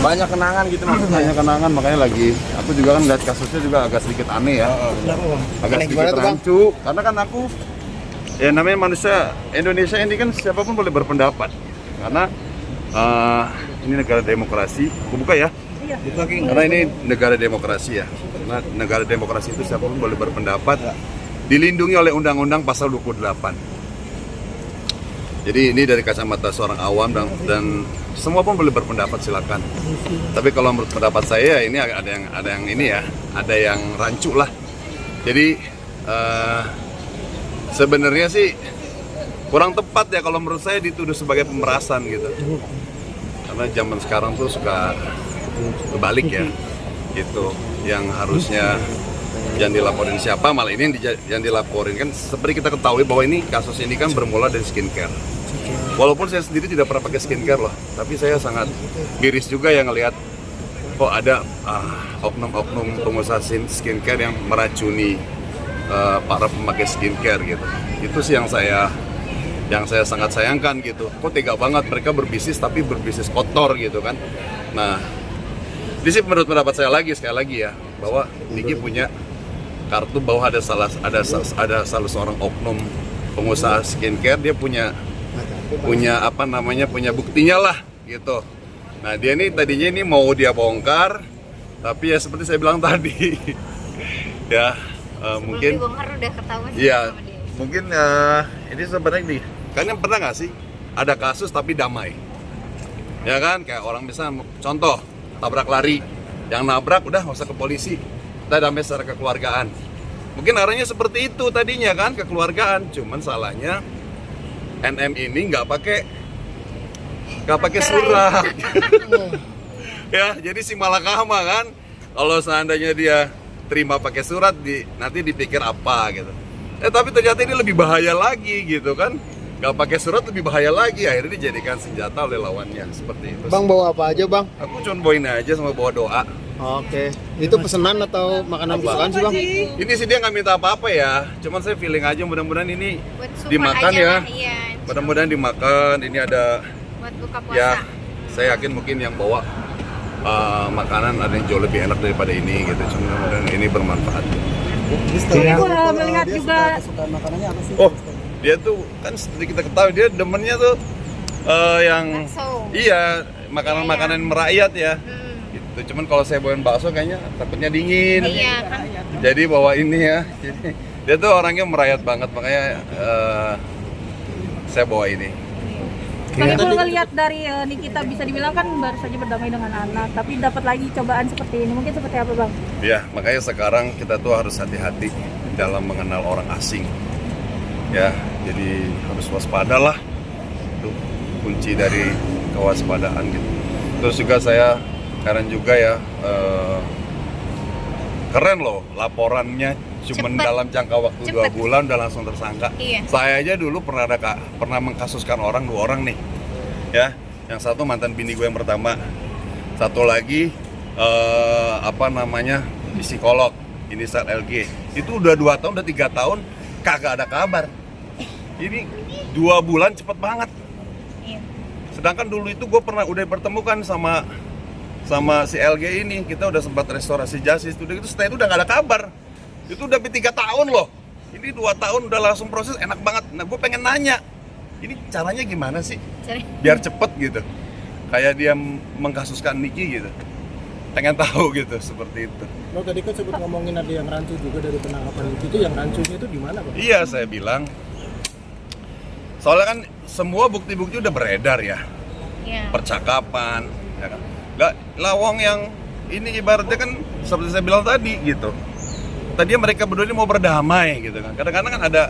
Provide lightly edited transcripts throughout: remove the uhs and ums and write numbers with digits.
Banyak kenangan gitu maksudnya. Banyak kenangan, makanya lagi aku juga kan lihat kasusnya juga agak sedikit aneh ya. Agak sedikit rancu. Karena kan aku ya namanya manusia Indonesia ini kan siapapun boleh berpendapat. Karena ini negara demokrasi. Aku buka ya. Karena ini negara demokrasi ya. Karena negara demokrasi itu siapapun boleh berpendapat. Dilindungi oleh Undang-Undang Pasal 28. Jadi ini dari kacamata seorang awam dan semua pun boleh berpendapat, silakan. Tapi kalau menurut pendapat saya ini ada yang ini ya, ada yang rancu lah. Jadi sebenarnya sih kurang tepat ya kalau menurut saya dituduh sebagai pemerasan gitu. Karena zaman sekarang tuh suka kebalik ya, gitu. Yang harusnya yang dilaporin siapa, malah ini yang dilaporin kan seperti kita ketahui bahwa ini kasus ini kan bermula dari skincare. Walaupun saya sendiri tidak pernah pakai skincare loh, tapi saya sangat miris juga yang ngelihat kok ada oknum-oknum pengusaha skincare yang meracuni para pemakai skincare gitu. Itu sih yang saya sangat sayangkan gitu. Kok tega banget mereka berbisnis tapi berbisnis kotor gitu kan. Nah, ini sih menurut pendapat saya sekali lagi ya, bahwa Niki punya kartu bahwa ada salah seorang oknum pengusaha skincare, dia punya buktinya lah gitu. Nah, dia ini tadinya ini mau dia bongkar, tapi ya seperti saya bilang tadi ya mungkin dibongkar udah ketahuan. Iya, mungkin ini sebenarnya nih, kalian pernah nggak sih ada kasus tapi damai? Ya kan, kayak orang misalnya contoh tabrak lari, yang nabrak udah nggak usah ke polisi, kita damai secara kekeluargaan. Mungkin arahnya seperti itu tadinya kan, kekeluargaan. Cuman salahnya NM ini nggak pakai surat. Ya, jadi si malakama kan, kalau seandainya dia terima pakai surat, nanti dipikir apa gitu. Tapi ternyata ini lebih bahaya lagi gitu kan. Nggak pakai surat lebih bahaya lagi, akhirnya dijadikan senjata oleh lawannya, seperti itu. Bang bawa apa aja bang? Aku cuma bawain aja sama bawa doa. Oke, itu pesanan atau makanan bukaan sih bang? Ini sih dia nggak minta apa-apa ya, cuman saya feeling aja mudah-mudahan ini Buat support dimakan aja ya. lah, iya. Mudah-mudahan dimakan. Ini ada Buat buka puasa. ya, saya yakin mungkin yang bawa makanan ada yang jauh lebih enak daripada ini gitu. Cuma mudah-mudahan ini bermanfaat. Aku melihat juga Oh, dia tuh kan seperti kita ketahui dia demennya tuh yang Bakso. iya makanan-makanan merakyat ya. Gitu. Cuman kalau saya bawain bakso kayaknya takutnya dingin. Iya kan. Jadi bawa ini ya. Jadi dia tuh orangnya merayat banget, makanya saya bawa ini. Tapi kalau ngelihat dari Nikita bisa dibilang kan baru saja berdamai dengan anak, tapi dapat lagi cobaan seperti ini, mungkin seperti apa bang? Ya, makanya sekarang kita tuh harus hati-hati dalam mengenal orang asing. Ya, jadi harus waspada lah. Itu kunci dari kewaspadaan gitu. Terus juga saya keren juga ya, keren loh laporannya cuman Cepet. dalam jangka waktu 2 bulan udah langsung tersangka. Iya. Saya aja dulu pernah mengkasuskan 2 orang nih ya, yang satu mantan bini gue yang pertama, satu lagi psikolog inisial LG, itu udah 2 tahun udah 3 tahun kagak ada kabar. Ini 2 bulan cepet banget. Iya. Sedangkan dulu itu gue udah bertemukan sama si LG ini, kita udah sempat restorasi justice, udah gitu setelah itu udah gak ada kabar. Itu udah 3 tahun loh. Ini 2 tahun udah langsung proses, enak banget. Nah, gue pengen nanya, ini caranya gimana sih? Biar cepet gitu. Kayak dia mengkasuskan Niki gitu. Pengen tahu gitu, seperti itu. Lo tadi kan sebut ngomongin ada yang rancu juga dari penangkapan itu, yang rancunya itu di mana bang? Iya, saya bilang. Soalnya kan semua bukti-bukti udah beredar ya. Iya. Percakapan, ya kan. Gak lawang yang ini ibaratnya kan seperti saya bilang tadi gitu. Tadinya mereka berdua ini mau berdamai gitu kan. Kadang-kadang kan ada,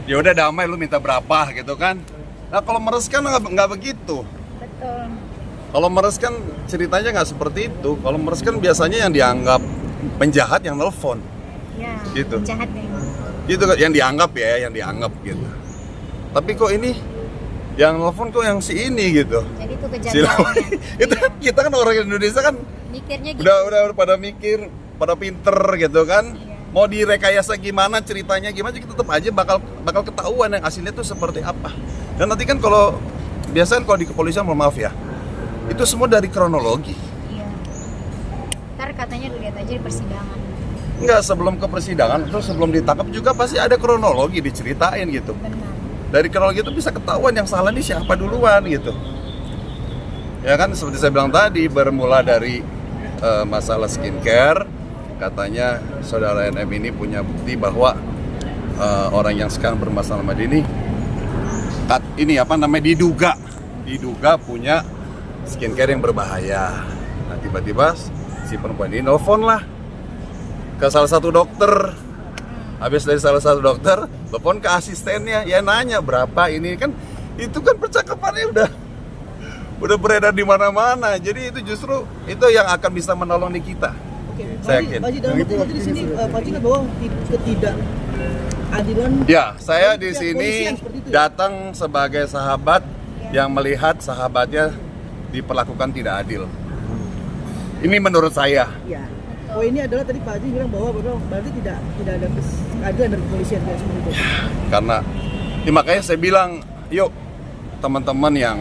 ya udah damai lu minta berapa gitu kan. Nah kalau meres kan nggak begitu. Betul. Kalau meres kan ceritanya nggak seperti itu. Kalau meres kan biasanya yang dianggap penjahat yang nelfon. Ya. Gitu. Jahat nih. Gitu kan yang dianggap gitu. Tapi kok ini yang nelfon kok yang si ini gitu. Jadi itu Si lawan. kejadiannya. Itu kan kita kan orang Indonesia kan Mikirnya gitu. udah pada mikir, pada pinter gitu kan. Iya. Mau direkayasa gimana, ceritanya gimana, kita tetap aja bakal ketahuan yang aslinya tuh seperti apa. Dan nanti kan kalau biasanya kalau di kepolisian, mohon maaf ya, itu semua dari kronologi. Ntar katanya dilihat aja di persidangan. Enggak, sebelum ke persidangan atau sebelum ditangkap juga pasti ada kronologi diceritain gitu. Benar. Dari kronologi itu bisa ketahuan yang salah ini siapa duluan gitu. Ya kan seperti saya bilang tadi, bermula dari masalah skincare. Katanya saudara NM ini punya bukti bahwa orang yang sekarang bermasalah sama dia ini diduga punya skincare yang berbahaya. Nah tiba-tiba si perempuan ini nelfon lah ke salah satu dokter. Habis dari salah satu dokter, telepon ke asistennya, ya nanya berapa ini kan, itu kan percakapannya udah beredar di mana-mana. Jadi itu justru itu yang akan bisa menolong Nikita. Oke, Saya yakin. Pak Haji, dalam arti di sini Pak Haji kan bahwa ketidakadilan. Ya, saya di pihak sini kepolisian seperti itu ya? datang sebagai sahabat yang melihat sahabatnya diperlakukan tidak adil. Ini menurut saya. Ya. Poinnya adalah tadi Pak Haji bilang bahwa berarti tidak ada keadilan dari kepolisian kayak seperti itu. Karena makanya saya bilang, yuk teman-teman yang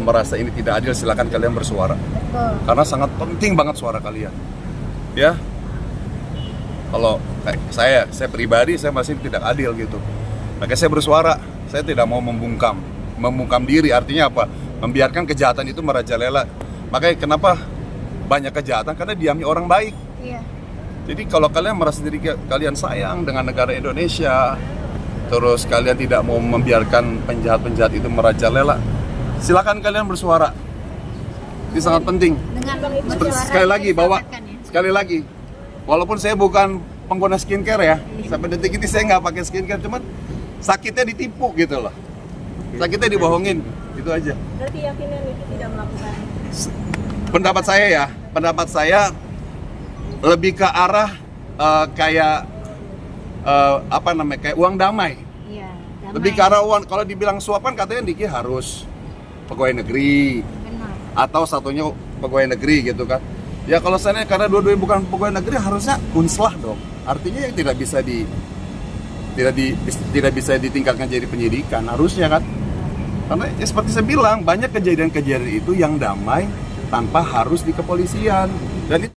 merasa ini tidak adil, silakan kalian bersuara. Betul. Karena sangat penting banget suara kalian. Ya. Kalau saya pribadi saya masih tidak adil gitu. Makanya saya bersuara. Saya tidak mau membungkam diri. Artinya apa? Membiarkan kejahatan itu merajalela. Makanya kenapa banyak kejahatan? Karena diamnya orang baik. Iya. Jadi kalau kalian merasa diri kalian sayang dengan negara Indonesia, terus kalian tidak mau membiarkan penjahat-penjahat itu merajalela, silakan kalian bersuara. Ini sangat penting. Dengan Sekali lagi bahwa diselamatkan ya. sekali lagi, walaupun saya bukan pengguna skincare ya, sampai detik ini saya nggak pakai skincare, cuman sakitnya ditipu gitu loh. Sakitnya dibohongin, itu aja. Berarti yakinnya Niki tidak melakukan. Pendapat saya lebih ke arah kayak kayak uang damai. Iya. Damai. Lebih ke arah uang. Kalau dibilang suapan katanya Niki harus pegawai negeri Benar. atau satunya pegawai negeri gitu kan. Ya kalau saya karena dua-duanya bukan pegawai negeri harusnya unslah dong. Artinya yang tidak bisa ditingkatkan jadi penyidikan harusnya kan. Karena ya seperti saya bilang banyak kejadian-kejadian itu yang damai tanpa harus di kepolisian dan itu